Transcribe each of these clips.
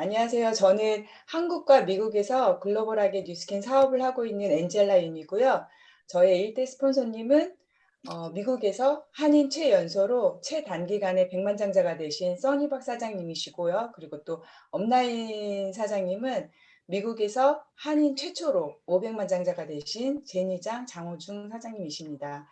안녕하세요. 저는 한국과 미국에서 글로벌하게 뉴스킨 사업을 하고 있는 엔젤라 윤이고요. 저의 일대 스폰서님은 미국에서 한인 최연소로 최단기간에 백만장자가 되신 써니박 사장님이시고요. 그리고 또 업라인 사장님은 미국에서 한인 최초로 500만장자가 되신 제니장 장호중 사장님이십니다.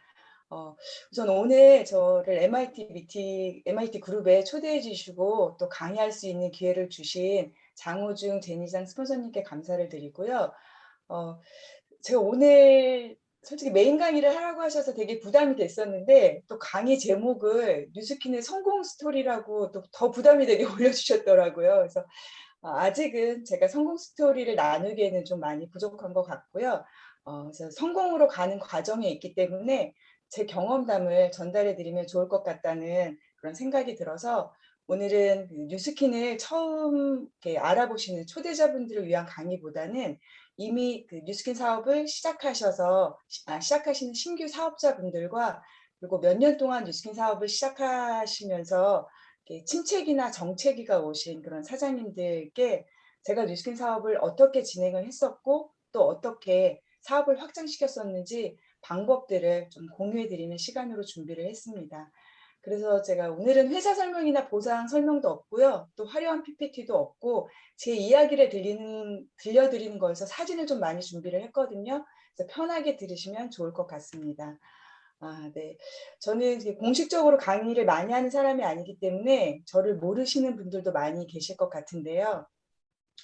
어, 우선 오늘 저를 MIT 그룹에 초대해 주시고 또 강의할 수 있는 기회를 주신 장호중 제니장 스폰서님께 감사를 드리고요. 어, 제가 오늘 솔직히 메인 강의를 하라고 하셔서 되게 부담이 됐었는데 또 강의 제목을 뉴스킨의 성공 스토리라고 또 더 부담이 되게 올려주셨더라고요. 그래서 아직은 제가 성공 스토리를 나누기에는 좀 많이 부족한 것 같고요. 그래서 성공으로 가는 과정에 있기 때문에 제 경험담을 전달해 드리면 좋을 것 같다는 그런 생각이 들어서 오늘은 그 뉴스킨을 처음 이렇게 알아보시는 초대자분들을 위한 강의보다는 이미 그 뉴스킨 사업을 시작하시는 신규 사업자분들과 그리고 몇 년 동안 뉴스킨 사업을 시작하시면서 침체기나 정체기가 오신 그런 사장님들께 제가 뉴스킨 사업을 어떻게 진행을 했었고 또 어떻게 사업을 확장시켰었는지 방법들을 좀 공유해 드리는 시간으로 준비를 했습니다. 그래서 제가 오늘은 회사 설명이나 보상 설명도 없고요. 또 화려한 PPT도 없고 제 이야기를 들려드리는 거에서 사진을 좀 많이 준비를 했거든요. 그래서 편하게 들으시면 좋을 것 같습니다. 네. 저는 이제 공식적으로 강의를 많이 하는 사람이 아니기 때문에 저를 모르시는 분들도 많이 계실 것 같은데요.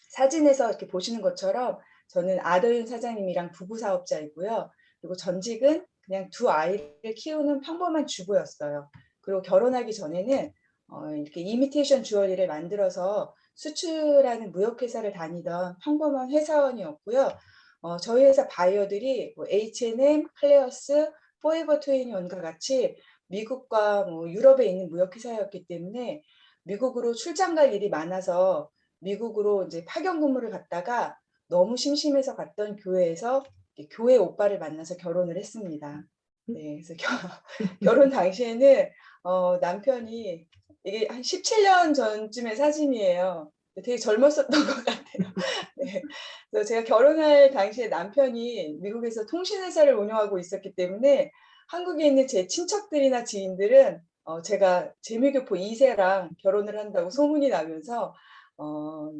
사진에서 이렇게 보시는 것처럼 저는 아더윤 사장님이랑 부부 사업자이고요. 그리고 전직은 그냥 두 아이를 키우는 평범한 주부였어요. 그리고 결혼하기 전에는 이렇게 이미테이션 주얼리를 만들어서 수출하는 무역회사를 다니던 평범한 회사원이었고요. 저희 회사 바이어들이 뭐 H&M, 클레어스, 포에버 21과 같이 미국과 뭐 유럽에 있는 무역회사였기 때문에 미국으로 출장 갈 일이 많아서 미국으로 이제 파견 근무를 갔다가 너무 심심해서 갔던 교회에서 교회 오빠를 만나서 결혼을 했습니다. 네, 그래서 결혼 당시에는 남편이 이게 한 17년 전쯤의 사진이에요. 되게 젊었었던 것 같아요. 네, 그래서 제가 결혼할 당시에 남편이 미국에서 통신회사를 운영하고 있었기 때문에 한국에 있는 제 친척들이나 지인들은 제가 재미교포 2세랑 결혼을 한다고 소문이 나면서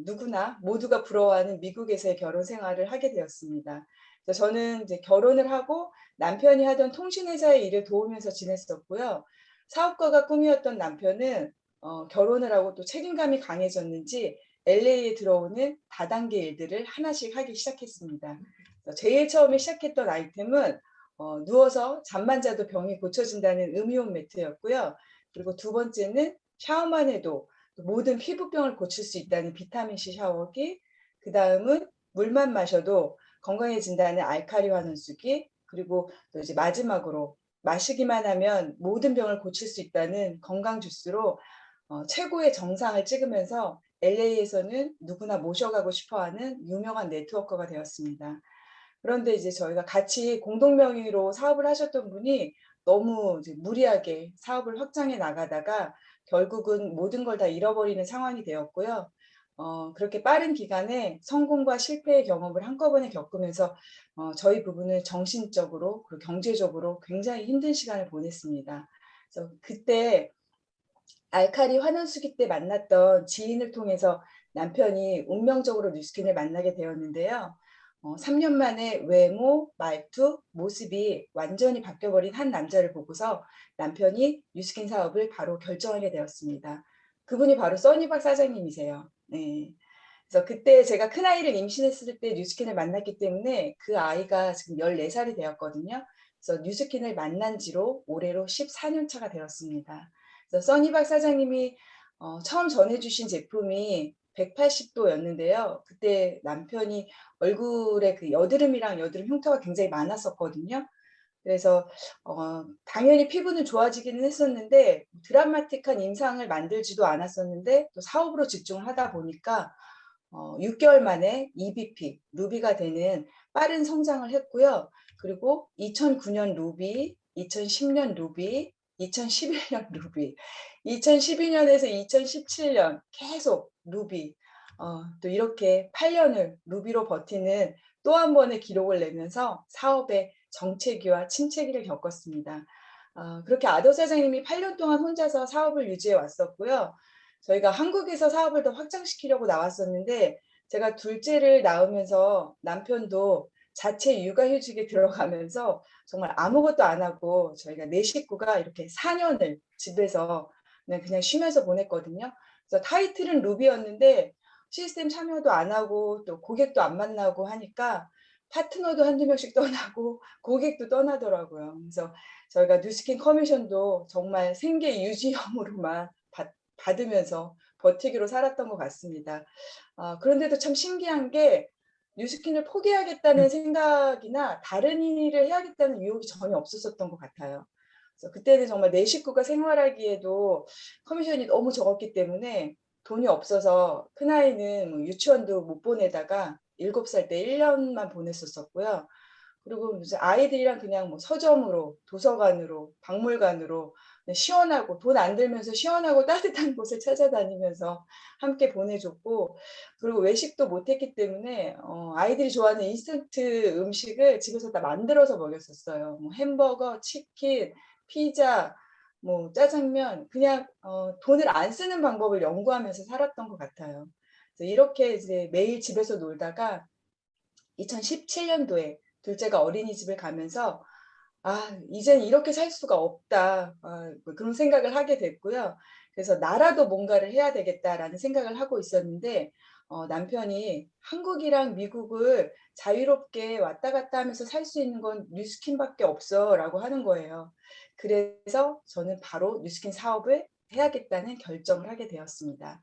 누구나 모두가 부러워하는 미국에서의 결혼 생활을 하게 되었습니다. 그래서 저는 이제 결혼을 하고 남편이 하던 통신회사의 일을 도우면서 지냈었고요. 사업가가 꿈이었던 남편은 결혼을 하고 또 책임감이 강해졌는지 LA에 들어오는 다단계 일들을 하나씩 하기 시작했습니다. 제일 처음에 시작했던 아이템은 누워서 잠만 자도 병이 고쳐진다는 음이온 매트였고요. 그리고 두 번째는 샤워만 해도 모든 피부병을 고칠 수 있다는 비타민C 샤워기, 그 다음은 물만 마셔도 건강해진다는 알카리 환원수기, 그리고 또 이제 마지막으로 마시기만 하면 모든 병을 고칠 수 있다는 건강 주스로 최고의 정상을 찍으면서 LA에서는 누구나 모셔가고 싶어하는 유명한 네트워커가 되었습니다. 그런데 이제 저희가 같이 공동 명의로 사업을 하셨던 분이 너무 이제 무리하게 사업을 확장해 나가다가 결국은 모든 걸 다 잃어버리는 상황이 되었고요. 그렇게 빠른 기간에 성공과 실패의 경험을 한꺼번에 겪으면서 저희 부부는 정신적으로 그리고 경제적으로 굉장히 힘든 시간을 보냈습니다. 그래서 그때 알카리 환원수기 때 만났던 지인을 통해서 남편이 운명적으로 뉴스킨을 만나게 되었는데요. 3년 만에 외모, 말투, 모습이 완전히 바뀌어버린 한 남자를 보고서 남편이 뉴스킨 사업을 바로 결정하게 되었습니다. 그분이 바로 써니박 사장님이세요. 네. 그래서 그때 제가 큰아이를 임신했을 때 뉴스킨을 만났기 때문에 그 아이가 지금 14살이 되었거든요. 그래서 뉴스킨을 만난 지로 올해로 14년 차가 되었습니다. 그래서 써니박 사장님이 처음 전해주신 제품이 180도였는데요. 그때 남편이 얼굴에 그 여드름이랑 여드름 흉터가 굉장히 많았었거든요. 그래서 당연히 피부는 좋아지기는 했었는데 드라마틱한 인상을 만들지도 않았었는데 또 사업으로 집중을 하다 보니까 6개월 만에 EBP, 루비가 되는 빠른 성장을 했고요. 그리고 2009년 루비, 2010년 루비, 2011년 루비, 2012년에서 2017년 계속 루비. 또 이렇게 8년을 루비로 버티는 또 한 번의 기록을 내면서 사업의 정체기와 침체기를 겪었습니다. 그렇게 아더 사장님이 8년 동안 혼자서 사업을 유지해 왔었고요. 저희가 한국에서 사업을 더 확장시키려고 나왔었는데 제가 둘째를 낳으면서 남편도 자체 육아휴직에 들어가면서 정말 아무것도 안 하고 저희가 네 식구가 이렇게 4년을 집에서 그냥 쉬면서 보냈거든요. 그래서 타이틀은 루비였는데 시스템 참여도 안 하고 또 고객도 안 만나고 하니까 파트너도 한두 명씩 떠나고 고객도 떠나더라고요. 그래서 저희가 뉴스킨 커미션도 정말 생계 유지형으로만 받으면서 버티기로 살았던 것 같습니다. 그런데도 참 신기한 게 뉴스킨을 포기하겠다는 생각이나 다른 일을 해야겠다는 유혹이 전혀 없었었던 것 같아요. 그래서 그때는 정말 내 식구가 생활하기에도 커미션이 너무 적었기 때문에 돈이 없어서 큰아이는 뭐 유치원도 못 보내다가 7살 때 1 년만 보냈었었고요. 그리고 이제 아이들이랑 그냥 뭐 서점으로, 도서관으로, 박물관으로 그냥 시원하고 돈 안 들면서 시원하고 따뜻한 곳을 찾아다니면서 함께 보내줬고, 그리고 외식도 못 했기 때문에 아이들이 좋아하는 인스턴트 음식을 집에서 다 만들어서 먹였었어요. 뭐 햄버거, 치킨, 피자, 뭐 짜장면, 그냥 돈을 안 쓰는 방법을 연구하면서 살았던 것 같아요. 그래서 이렇게 이제 매일 집에서 놀다가 2017년도에 둘째가 어린이집을 가면서 '아 이젠 이렇게 살 수가 없다.' 뭐 그런 생각을 하게 됐고요. 그래서 '나라도 뭔가를 해야 되겠다.'라는 생각을 하고 있었는데 남편이 "한국이랑 미국을 자유롭게 왔다 갔다 하면서 살 수 있는 건 뉴스킨 밖에 없어."라고 하는 거예요. 그래서 저는 바로 뉴스킨 사업을 해야겠다는 결정을 하게 되었습니다.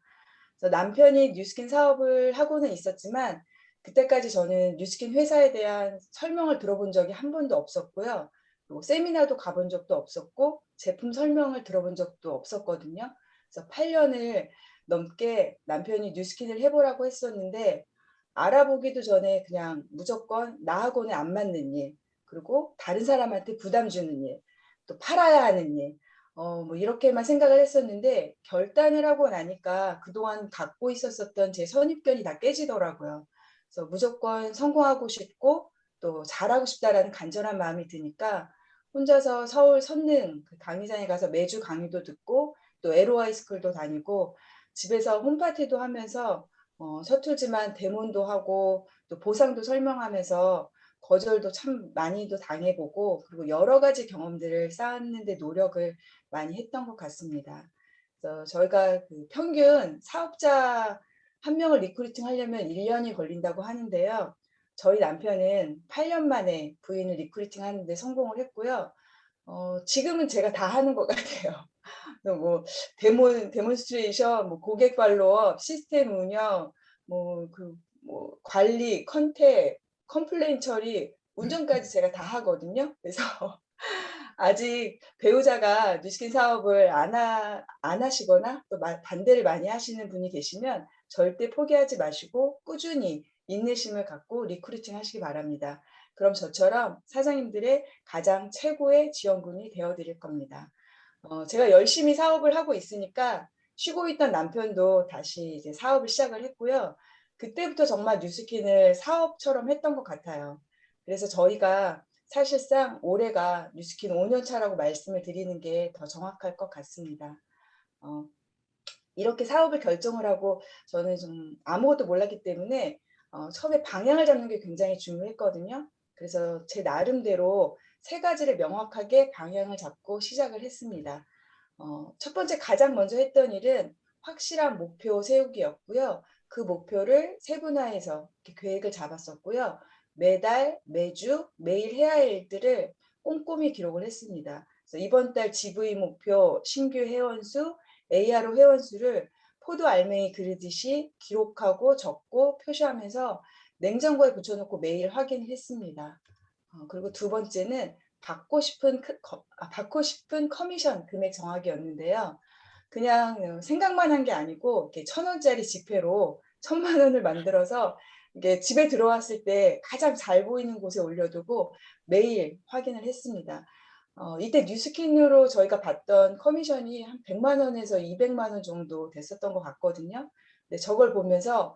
그래서 남편이 뉴스킨 사업을 하고는 있었지만 그때까지 저는 뉴스킨 회사에 대한 설명을 들어본 적이 한 번도 없었고요. 그리고 세미나도 가본 적도 없었고 제품 설명을 들어본 적도 없었거든요. 그래서 8 년을 넘게 남편이 뉴스킨을 해 보라고 했었는데 알아보기도 전에 그냥 무조건 나하고는 안 맞는 일, 그리고 다른 사람한테 부담 주는 일, 또 팔아야 하는 일, 뭐 이렇게만 생각을 했었는데 결단을 하고 나니까 그동안 갖고 있었었던 제 선입견이 다 깨지더라고요. 그래서 무조건 성공하고 싶고 또 잘하고 싶다라는 간절한 마음이 드니까 혼자서 서울 선능 그 강의장에 가서 매주 강의도 듣고 또 LOI 스쿨도 다니고 집에서 홈파티도 하면서 서툴지만 대면도 하고 또 보상도 설명하면서 거절도 참 많이도 당해 보고 그리고 여러 가지 경험들을 쌓는 데 노력을 많이 했던 것 같습니다. 그래서 저희가 그 평균 사업자 한 명을 리크루팅 하려면 1 년이 걸린다고 하는데요. 저희 남편은 8년 만에 부인을 리크루팅 하는 데 성공을 했고요. 지금은 제가 다 하는 것 같아요. 뭐 데몬스트레이션, 뭐 고객 팔로업, 시스템 운영, 관리, 컨택, 컴플레인 처리, 운전까지 제가 다 하거든요. 그래서 아직 배우자가 뉴스킨 사업을 안 하시거나 또 반대를 많이 하시는 분이 계시면 절대 포기하지 마시고 꾸준히 인내심을 갖고 리크루팅 하시기 바랍니다. 그럼 저처럼 사장님들의 가장 최고의 지원군이 되어 드릴 겁니다. 제가 열심히 사업을 하고 있으니까 쉬고 있던 남편도 다시 이제 사업을 시작을 했고요. 그때부터 정말 뉴스킨을 사업처럼 했던 것 같아요. 그래서 저희가 사실상 올해가 뉴스킨 5년 차라고 말씀을 드리는 게 더 정확할 것 같습니다. 어 이렇게 사업을 결정을 하고 저는 좀 아무것도 몰랐기 때문에 처음에 방향을 잡는 게 굉장히 중요했거든요. 그래서 제 나름대로 세 가지를 명확하게 방향을 잡고 시작을 했습니다. 첫 번째 가장 먼저 했던 일은 확실한 목표 세우기였고요. 그 목표를 세분화해서 이렇게 계획을 잡았었고요. 매달, 매주, 매일 해야 할 일들을 꼼꼼히 기록을 했습니다. 그래서 이번 달 GV 목표, 신규 회원 수, ARO 회원 수를 포도 알맹이 그리듯이 기록하고 적고 표시하면서 냉장고에 붙여 놓고 매일 확인을 했습니다. 그리고 두 번째는 받고 싶은 커미션 금액 정하기였는데요. 그냥 생각만 한 게 아니고 이렇게 1,000 원짜리 지폐로 1,000만 원을 만들어서 이게 집에 들어왔을 때 가장 잘 보이는 곳에 올려두고 매일 확인을 했습니다. 이때 뉴스킨으로 저희가 받던 커미션이 한 100만 원에서 200만 원 정도 됐었던 것 같거든요. 네, 저걸 보면서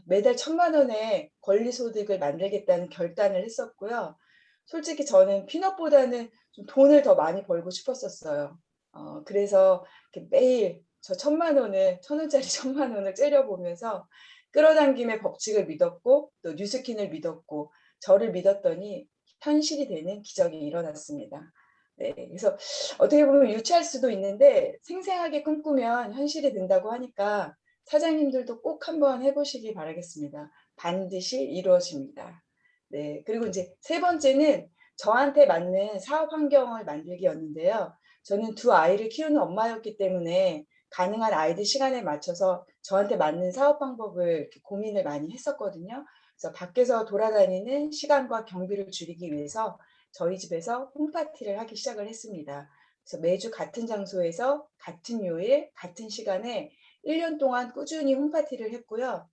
매달 1,000만 원의 권리소득을 만들겠다는 결단을 했었고요. 솔직히 저는 핀업보다는 좀 돈을 더 많이 벌고 싶었었어요. 그래서 이렇게 매일 저 1,000만 원을 1,000원짜리 1,000만 원을 째려보면서 끌어당김의 법칙을 믿었고 또 뉴스킨을 믿었고 저를 믿었더니 현실이 되는 기적이 일어났습니다. 네. 그래서 어떻게 보면 유치할 수도 있는데 생생하게 꿈꾸면 현실이 된다고 하니까 사장님들도 꼭 한번 해 보시기 바라겠습니다. 반드시 이루어집니다. 네. 그리고 인제 세 번째는 저한테 맞는 사업 환경을 만들기였는데요. 저는 두 아이를 키우는 엄마였기 때문에 가능한 아이들 시간에 맞춰서 저한테 맞는 사업 방법을 이렇게 고민을 많이 했었거든요. 그래서 밖에서 돌아다니는 시간과 경비를 줄이기 위해서 저희 집에서 홈파티를 하기 시작을 했습니다. 그래서 매주 같은 장소에서 같은 요일 같은 시간에 1년 동안 꾸준히 홈파티를 했고요.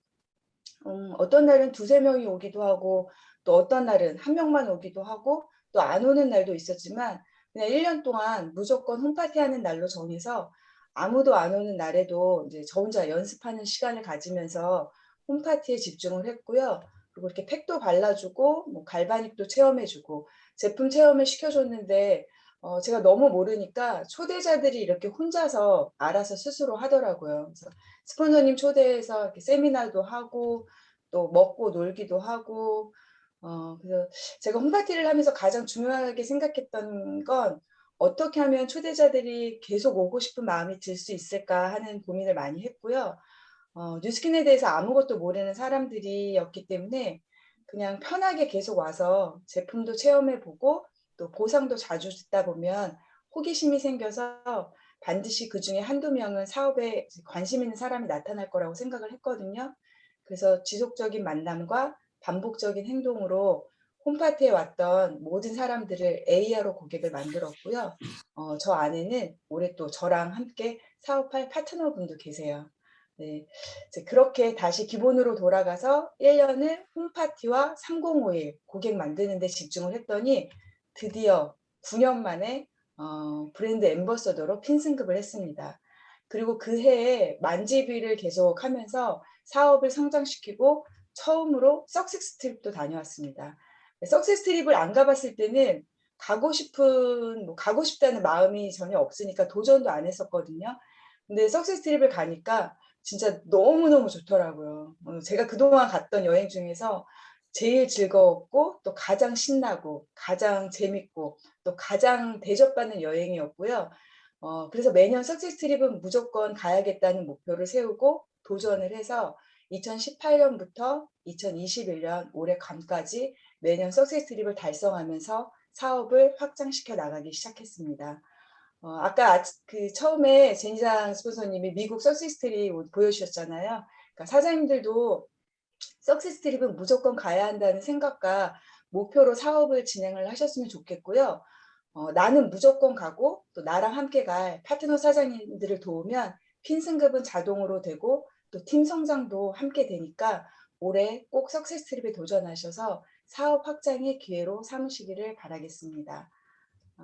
어떤 날은 두세 명이 오기도 하고 또 어떤 날은 한 명만 오기도 하고 또 안 오는 날도 있었지만 그냥 1년 동안 무조건 홈파티하는 날로 정해서 아무도 안 오는 날에도 이제 저 혼자 연습하는 시간을 가지면서 홈파티에 집중을 했고요. 그리고 이렇게 팩도 발라 주고 뭐 갈바닉도 체험해 주고 제품 체험을 시켜 줬는데 제가 너무 모르니까 초대자들이 이렇게 혼자서 알아서 스스로 하더라고요. 그래서 스폰서님 초대해서 이렇게 세미나도 하고 또 먹고 놀기도 하고 그래서 제가 홈파티를 하면서 가장 중요하게 생각했던 건 '어떻게 하면 초대자들이 계속 오고 싶은 마음이 들 수 있을까.' 하는 고민을 많이 했고요. 뉴스킨에 대해서 아무것도 모르는 사람들이었기 때문에 그냥 편하게 계속 와서 제품도 체험해 보고 또 보상도 자주 듣다 보면 호기심이 생겨서 반드시 그중에 한두 명은 사업에 관심 있는 사람이 나타날 거라고 생각을 했거든요. 그래서 지속적인 만남과 반복적인 행동으로 홈파티에 왔던 모든 사람들을 AR로 고객을 만들었고요. 저 안에는 올해 또 저랑 함께 사업할 파트너분도 계세요. 네. 이제 그렇게 다시 기본으로 돌아가서 1 년을 홈파티와 3051 고객 만드는 데 집중을 했더니 드디어 9년 만에 브랜드 앰버서더로 핀 승급을 했습니다. 그리고 그 해에 만집일을 계속하면서 사업을 성장시키고 처음으로 석세스 트립도 다녀왔습니다. 석세스 트립을 안 가 봤을 때는 가고 싶다는 마음이 전혀 없으니까 도전도 안 했었거든요. 근데 석세스 트립을 가니까 진짜 너무너무 좋더라고요. 제가 그동안 갔던 여행 중에서 제일 즐거웠고 또 가장 신나고 가장 재밌고 또 가장 대접받는 여행이었고요. 그래서 매년 석세스 트립은 무조건 가야겠다는 목표를 세우고 도전을 해서 2018 년부터 2021년 올해 감까지 매년 석세스 트립을 달성하면서 사업을 확장시켜 나가기 시작했습니다. 아까 처음에 제니장 스폰서님이 미국 석세스 트립 보여주셨잖아요. 그러니까 사장님들도 석세스 트립은 무조건 가야 한다는 생각과 목표로 사업을 진행을 하셨으면 좋겠고요. 나는 무조건 가고 또 나랑 함께 갈 파트너 사장님들을 도우면 핀 승급은 자동으로 되고 또 팀 성장도 함께 되니까 올해 꼭 석세스 트립에 도전하셔서 사업 확장의 기회로 삼으시기를 바라겠습니다. 어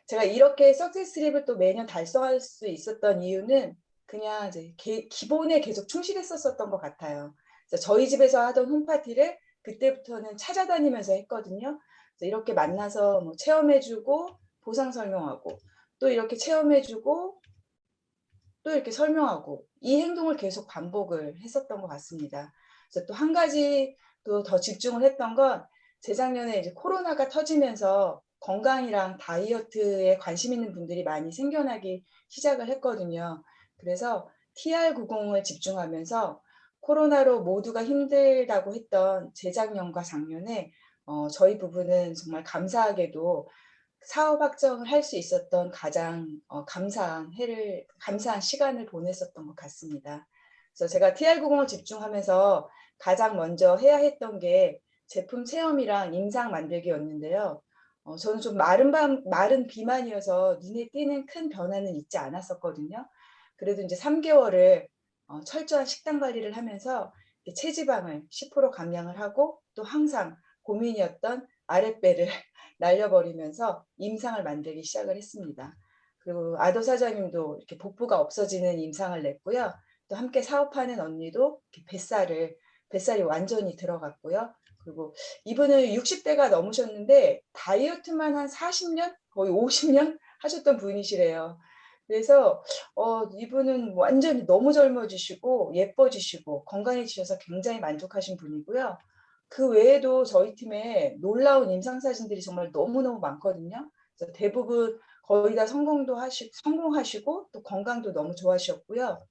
제가 이렇게 석세스 트립을 또 매년 달성할 수 있었던 이유는 그냥 이제 기본에 계속 충실했었던 것 같아요. 그래서 저희 집에서 하던 홈파티를 그때부터는 찾아다니면서 했거든요. 그래서 이렇게 만나서 뭐 체험해 주고 보상 설명하고 또 이렇게 체험해 주고 또 이렇게 설명하고 이 행동을 계속 반복을 했었던 것 같습니다. 그래서 또 한 가지 또 더 집중을 했던 건 재작년에 이제 코로나가 터지면서 건강이랑 다이어트에 관심 있는 분들이 많이 생겨나기 시작을 했거든요. 그래서 TR90을 집중하면서 코로나로 모두가 힘들다고 했던 재작년과 작년에 저희 부부는 정말 감사하게도 사업 확정을 할 수 있었던 가장 감사한 시간을 보냈었던 것 같습니다. 그래서 제가 TR90을 집중하면서 가장 먼저 해야 했던 게 제품 체험이랑 임상 만들기였는데요. 저는 좀 마른 비만이어서 눈에 띄는 큰 변화는 있지 않았었거든요. 그래도 인제 3 개월을 철저한 식단 관리를 하면서 이 체지방을 10% 감량을 하고 또 항상 고민이었던 아랫배를 날려버리면서 임상을 만들기 시작을 했습니다. 그리고 아도 사장님도 이렇게 복부가 없어지는 임상을 냈고요. 또 함께 사업하는 언니도 뱃살이 완전히 들어갔고요. 그리고 이분은 60대가 넘으셨는데 다이어트만 한 40년, 거의 50년 하셨던 분이시래요. 그래서 이분은 완전히 너무 젊어지시고 예뻐지시고 건강해지셔서 굉장히 만족하신 분이고요. 그 외에도 저희 팀에 놀라운 임상 사진들이 정말 너무너무 많거든요. 그래서 대부분 거의 다 성공하시고 또 건강도 너무 좋아하셨고요.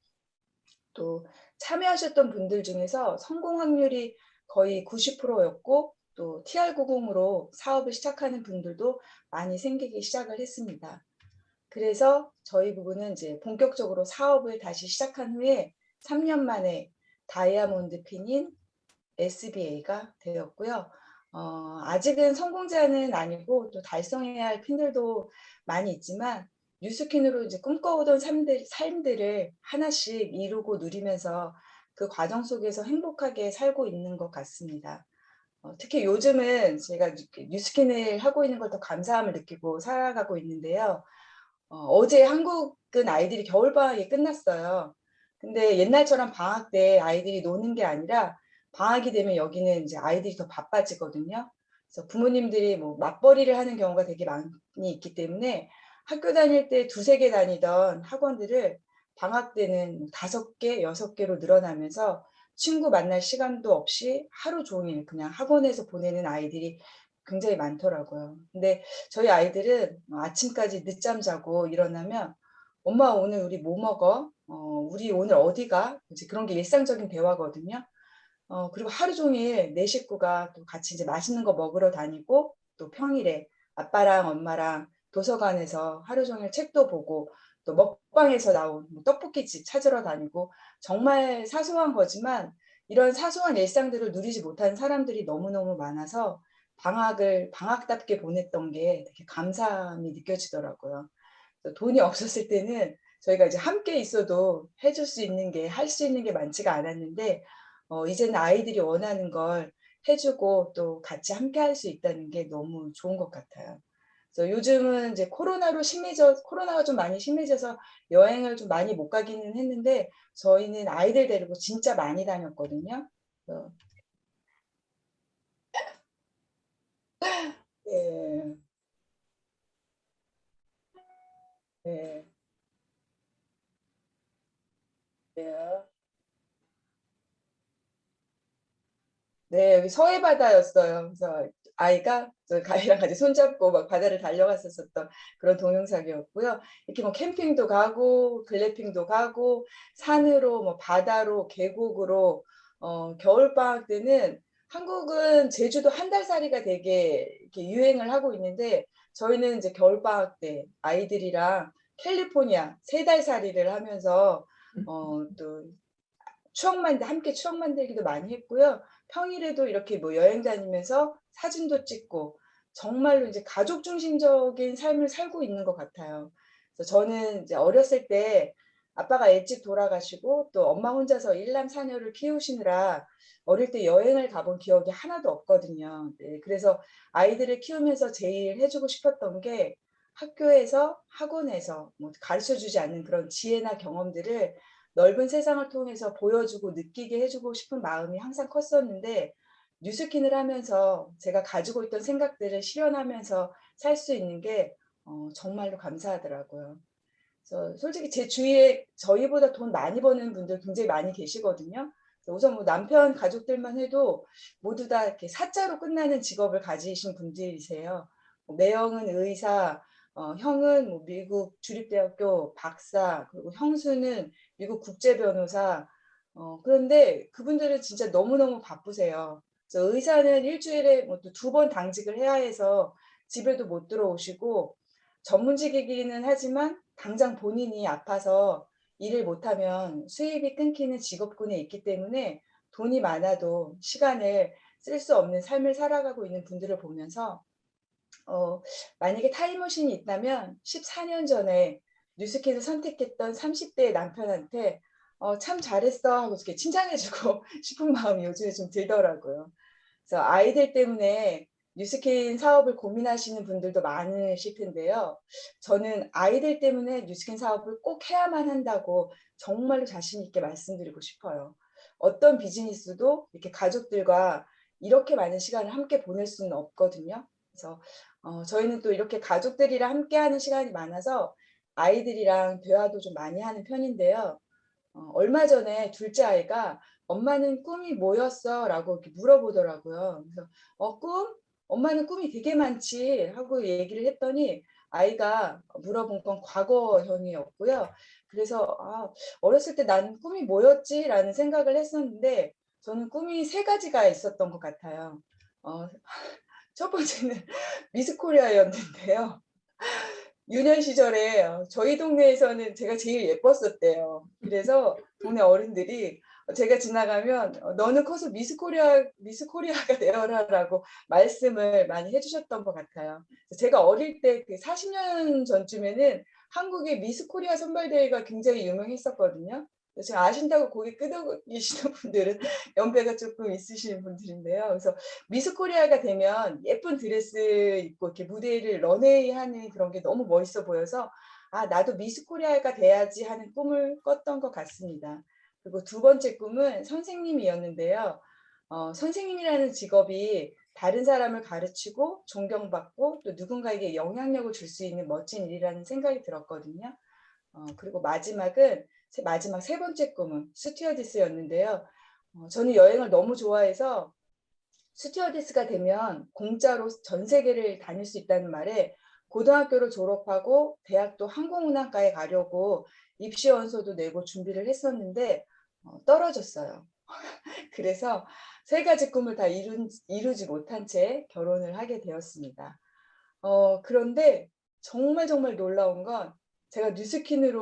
또 참여하셨던 분들 중에서 성공 확률이 거의 90%였고 또 TR90으로 사업을 시작하는 분들도 많이 생기기 시작을 했습니다. 그래서 저희 부부는 이제 본격적으로 사업을 다시 시작한 후에 3년 만에 다이아몬드 핀인 SBA가 되었고요. 아직은 성공자는 아니고 또 달성해야 할 핀들도 많이 있지만 뉴스킨으로 이제 꿈꿔오던 삶들을 하나씩 이루고 누리면서 그 과정 속에서 행복하게 살고 있는 것 같습니다. 특히 요즘은 제가 뉴스킨을 하고 있는 걸 더 감사함을 느끼고 살아가고 있는데요. 어제 한국은 아이들이 겨울방학이 끝났어요. 근데 옛날처럼 방학 때 아이들이 노는 게 아니라 방학이 되면 여기는 이제 아이들이 더 바빠지거든요. 그래서 부모님들이 뭐 맞벌이를 하는 경우가 되게 많이 있기 때문에 학교 다닐 때 두세 개 다니던 학원들을 방학 때는 5개, 6개로 늘어나면서 친구 만날 시간도 없이 하루 종일 그냥 학원에서 보내는 아이들이 굉장히 많더라고요. 근데 저희 아이들은 아침까지 늦잠 자고 일어나면 엄마 오늘 우리 뭐 먹어? 우리 오늘 어디 가? 이제 그런 게 일상적인 대화거든요. 그리고 하루 종일 내 식구가 또 같이 이제 맛있는 거 먹으러 다니고 또 평일에 아빠랑 엄마랑 도서관에서 하루 종일 책도 보고 또 먹방에서 나온 뭐 떡볶이집 찾으러 다니고 정말 사소한 거지만 이런 사소한 일상들을 누리지 못한 사람들이 너무너무 많아서 방학을 방학답게 보냈던 게 되게 감사함이 느껴지더라고요. 돈이 없었을 때는 저희가 이제 함께 있어도 해줄 수 있는 게, 할 수 있는 게 많지가 않았는데, 이제는 아이들이 원하는 걸 해주고 또 같이 함께 할 수 있다는 게 너무 좋은 것 같아요. 그래서 요즘은 이제 코로나가 좀 많이 심해져서 여행을 좀 많이 못 가기는 했는데, 저희는 아이들 데리고 진짜 많이 다녔거든요. 그래서 예, 예, 예. 네, 여기 서해바다였어요. 그래서 아이가 저 가이랑 같이 손잡고 막 바다를 달려갔었었던 그런 동영상이었고요. 이렇게 뭐 캠핑도 가고 글램핑도 가고 산으로 뭐 바다로 계곡으로 겨울방학 때는 한국은 제주도 한 달살이가 되게 이렇게 유행을 하고 있는데 저희는 이제 겨울방학 때 아이들이랑 캘리포니아 3달살이를 하면서 또 함께 추억 만들기도 많이 했고요. 평일에도 이렇게 뭐 여행 다니면서 사진도 찍고 정말로 이제 가족 중심적인 삶을 살고 있는 것 같아요. 그래서 저는 이제 어렸을 때 아빠가 일찍 돌아가시고 또 엄마 혼자서 일남 사녀를 키우시느라 어릴 때 여행을 가본 기억이 하나도 없거든요. 네, 그래서 아이들을 키우면서 제일 해주고 싶었던 게 학교에서 학원에서 뭐 가르쳐 주지 않는 그런 지혜나 경험들을 넓은 세상을 통해서 보여주고 느끼게 해주고 싶은 마음이 항상 컸었는데 뉴스킨을 하면서 제가 가지고 있던 생각들을 실현하면서 살 수 있는 게 정말로 감사하더라고요. 그래서 솔직히 제 주위에 저희보다 돈 많이 버는 분들 굉장히 많이 계시거든요. 우선 뭐 남편 가족들만 해도 모두 다 이렇게 사자로 끝나는 직업을 가지신 분들이세요. 뭐 매형은 의사, 형은 뭐 미국 주립대학교 박사, 그리고 형수는 미국 국제 변호사. 그런데 그분들은 진짜 너무너무 바쁘세요. 그래서 의사는 일주일에 뭐 또 2번 당직을 해야 해서 집에도 못 들어오시고 전문직이기는 하지만 당장 본인이 아파서 일을 못하면 수입이 끊기는 직업군에 있기 때문에 돈이 많아도 시간을 쓸 수 없는 삶을 살아가고 있는 분들을 보면서 어, 만약에 타임머신이 있다면 14년 전에 뉴스키를 선택했던 30대의 남편한테 참 잘했어 하고 이렇게 칭찬해주고 싶은 마음이 요즘에 좀 들더라고요. 그래서 아이들 때문에 뉴스킨 사업을 고민하시는 분들도 많으실 텐데요. 저는 아이들 때문에 뉴스킨 사업을 꼭 해야만 한다고 정말로 자신 있게 말씀드리고 싶어요. 어떤 비즈니스도 이렇게 가족들과 이렇게 많은 시간을 함께 보낼 수는 없거든요. 그래서 저희는 또 이렇게 가족들이랑 함께하는 시간이 많아서 아이들이랑 대화도 좀 많이 하는 편인데요. 얼마 전에 둘째 아이가 "엄마는 꿈이 뭐였어?"라고 이렇게 물어보더라고요. 그래서 꿈? 엄마는 꿈이 되게 많지." 하고 얘기를 했더니 아이가 물어본 건 과거형이었고요. 그래서 '아 어렸을 때 나는 꿈이 뭐였지?'라는 생각을 했었는데 저는 꿈이 세 가지가 있었던 것 같아요. 어 첫 번째는 미스 코리아였는데요. 유년 시절에 저희 동네에서는 제가 제일 예뻤었대요. 그래서 동네 어른들이 제가 지나가면 "너는 커서 미스 코리아가 되어라."라고 말씀을 많이 해 주셨던 것 같아요. 제가 어릴 때 그 40년 전쯤에는 한국의 미스 코리아 선발대회가 굉장히 유명했었거든요. 지금 아신다고 고개 끄덕이시는 분들은 연배가 쪼끔 있으신 분들인데요. 그래서 미스 코리아가 되면 예쁜 드레스 입고 이렇게 무대를 런웨이하는 그런 게 너무 멋있어 보여서 '아 나도 미스 코리아가 돼야지.' 하는 꿈을 꿨던 것 같습니다. 그리고 두 번째 꿈은 선생님이었는데요. 선생님이라는 직업이 다른 사람을 가르치고 존경받고 또 누군가에게 영향력을 줄 수 있는 멋진 일이라는 생각이 들었거든요. 그리고 마지막 세 번째 꿈은 스튜어디스였는데요. 저는 여행을 너무 좋아해서 스튜어디스가 되면 공짜로 전 세계를 다닐 수 있다는 말에 고등학교를 졸업하고 대학도 항공운항과에 가려고 입시 원서도 내고 준비를 했었는데 떨어졌어요. 그래서 세 가지 꿈을 다 이루지 못한 채 결혼을 하게 되었습니다. 그런데 정말 정말 놀라운 건 제가 뉴스킨을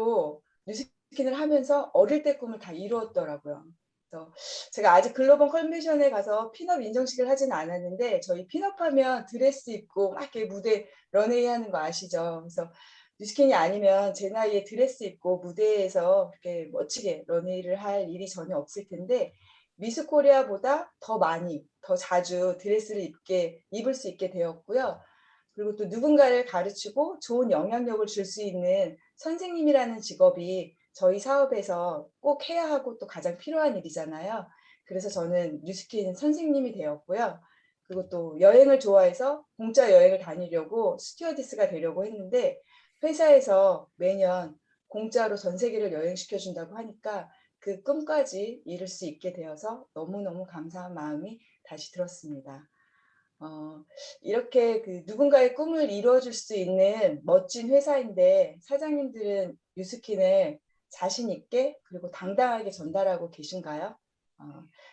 하면서 어릴 때 꿈을 다 이루었더라고요. 그래서 제가 아직 글로벌 컨벤션에 가서 핀업 인정식을 하진 않았는데 저희 핀업하면 드레스 입고 막 이렇게 무대 런웨이 하는 거 아시죠? 그래서 뉴스킨이 아니면 제 나이에 드레스 입고 무대에서 이렇게 멋지게 런웨이를 할 일이 전혀 없을 텐데 미스 코리아보다 더 많이 더 자주 드레스를 입을 수 있게 되었고요. 그리고 또 누군가를 가르치고 좋은 영향력을 줄 수 있는 선생님이라는 직업이 저희 사업에서 꼭 해야 하고 또 가장 필요한 일이잖아요. 그래서 저는 뉴스킨 선생님이 되었고요. 그리고 또 여행을 좋아해서 공짜 여행을 다니려고 스튜어디스가 되려고 했는데 회사에서 매년 공짜로 전 세계를 여행시켜 준다고 하니까 그 꿈까지 이룰 수 있게 되어서 너무너무 감사한 마음이 다시 들었습니다. 어 이렇게 그 누군가의 꿈을 이루어 줄 수 있는 멋진 회사인데 사장님들은 뉴스킨을 자신 있게 그리고 당당하게 전달하고 계신가요? 어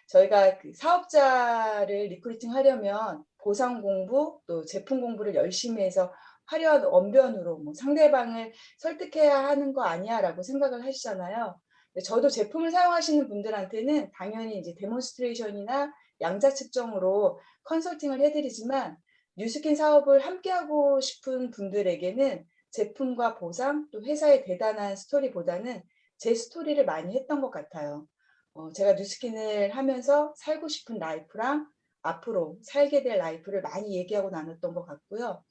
저희가 그 사업자를 리크루팅 하려면 보상 공부 또 제품 공부를 열심히 해서 화려한 언변으로 뭐 '상대방을 설득해야 하는 거 아니야.'라고 생각을 하시잖아요. 근데 저도 제품을 사용하시는 분들한테는 당연히 이제 데몬스트레이션이나 양자 측정으로 컨설팅을 해 드리지만 뉴스킨 사업을 함께하고 싶은 분들에게는 제품과 보상 또 회사의 대단한 스토리보다는 제 스토리를 많이 했던 것 같아요. 제가 뉴스킨을 하면서 살고 싶은 라이프랑 앞으로 살게 될 라이프를 많이 얘기하고 나눴던 것 같고요.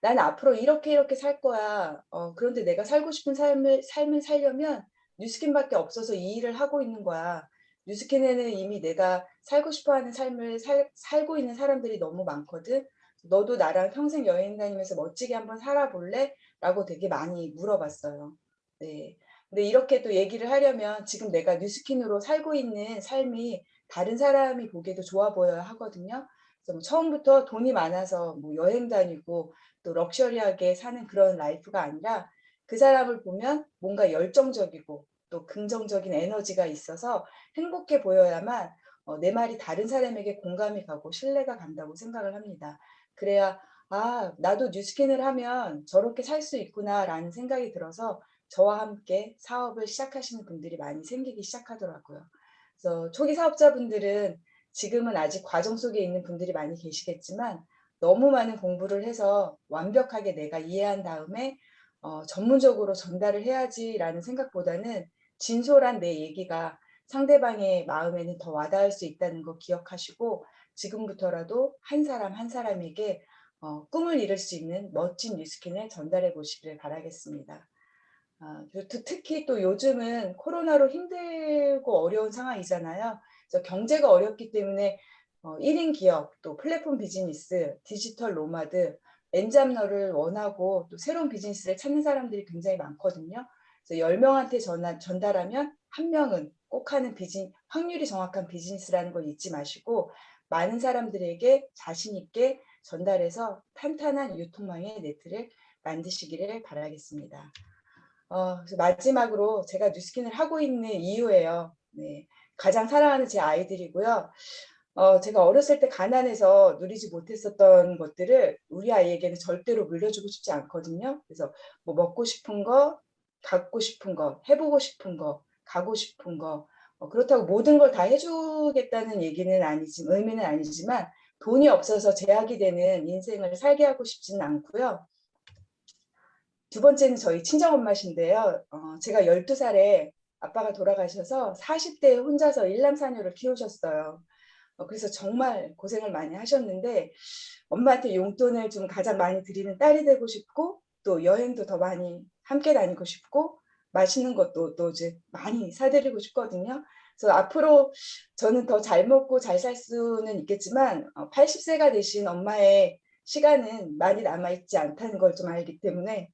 "난 앞으로 이렇게 이렇게 살 거야. 그런데 내가 살고 싶은 삶을 살려면 뉴스킨밖에 없어서 이 일을 하고 있는 거야. 뉴스킨에는 이미 내가 살고 싶어 하는 삶을 살고 있는 사람들이 너무 많거든. 너도 나랑 평생 여행 다니면서 멋지게 한번 살아 볼래?"라고 되게 많이 물어봤어요. 네. 근데 이렇게 또 얘기를 하려면 지금 내가 뉴스킨으로 살고 있는 삶이 다른 사람이 보기에도 좋아 보여야 하거든요. 그래서 뭐 처음부터 돈이 많아서 뭐 여행 다니고 또 럭셔리하게 사는 그런 라이프가 아니라 그 사람을 보면 뭔가 열정적이고 또 긍정적인 에너지가 있어서 행복해 보여야만 내 말이 다른 사람에게 공감이 가고 신뢰가 간다고 생각을 합니다. 그래야 '아 나도 뉴스킨을 하면 저렇게 살 수 있구나.'라는 생각이 들어서 저와 함께 사업을 시작하시는 분들이 많이 생기기 시작하더라고요. 그래서 초기 사업자분들은 지금은 아직 과정 속에 있는 분들이 많이 계시겠지만 너무 많은 공부를 해서 완벽하게 내가 이해한 다음에 '전문적으로 전달을 해야지.'라는 생각보다는 진솔한 내 얘기가 상대방의 마음에는 더 와닿을 수 있다는 거 기억하시고 지금부터라도 한 사람 한 사람에게 꿈을 이룰 수 있는 멋진 뉴스킨을 전달해 보시기를 바라겠습니다. 특히 또 요즘은 코로나로 힘들고 어려운 상황이잖아요. 그래서 경제가 어렵기 때문에 1인 기업, 또 플랫폼 비즈니스, 디지털 노마드, 엔잡러를 원하고 또 새로운 비즈니스를 찾는 사람들이 굉장히 많거든요. 그래서 10명한테 전달하면 1명은 꼭 하는 확률이 정확한 비즈니스라는 걸 잊지 마시고 많은 사람들에게 자신 있게 전달해서 탄탄한 유통망의 네트를 만드시기를 바라겠습니다. 그래서 마지막으로 제가 뉴스킨을 하고 있는 이유예요. 네. 가장 사랑하는 제 아이들이고요. 제가 어렸을 때 가난해서 누리지 못했었던 것들을 우리 아이에게는 절대로 물려주고 싶지 않거든요. 그래서 뭐 먹고 싶은 거, 갖고 싶은 거, 해보고 싶은 거, 가고 싶은 거, 그렇다고 모든 걸 다 해주겠다는 의미는 아니지만 돈이 없어서 제약이 되는 인생을 살게 하고 싶지는 않고요. 두 번째는 저희 친정엄마신데요. 제가 12살에 아빠가 돌아가셔서 40대에 혼자서 일남사녀를 키우셨어요. 그래서 정말 고생을 많이 하셨는데 엄마한테 용돈을 좀 가장 많이 드리는 딸이 되고 싶고 또 여행도 더 많이 함께 다니고 싶고 맛있는 것도 또 이제 많이 사드리고 싶거든요. 그래서 앞으로 저는 더 잘 먹고 잘 살 수는 있겠지만 80세가 되신 엄마의 시간은 많이 남아있지 않다는 걸 좀 알기 때문에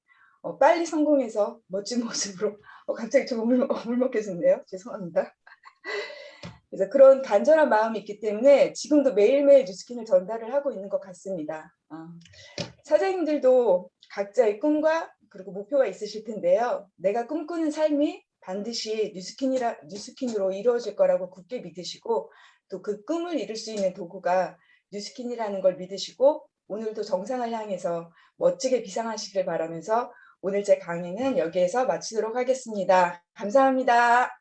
빨리 성공해서 멋진 모습으로 갑자기 좀 울먹해졌네요. 죄송합니다. 그래서 그런 간절한 마음이 있기 때문에 지금도 매일매일 뉴스킨을 전달을 하고 있는 것 같습니다. 사장님들도 각자의 꿈과 그리고 목표가 있으실 텐데요. 내가 꿈꾸는 삶이 반드시 뉴스킨으로 이루어질 거라고 굳게 믿으시고 또 그 꿈을 이룰 수 있는 도구가 뉴스킨이라는 걸 믿으시고 오늘도 정상을 향해서 멋지게 비상하시길 바라면서 오늘 제 강의는 여기에서 마치도록 하겠습니다. 감사합니다.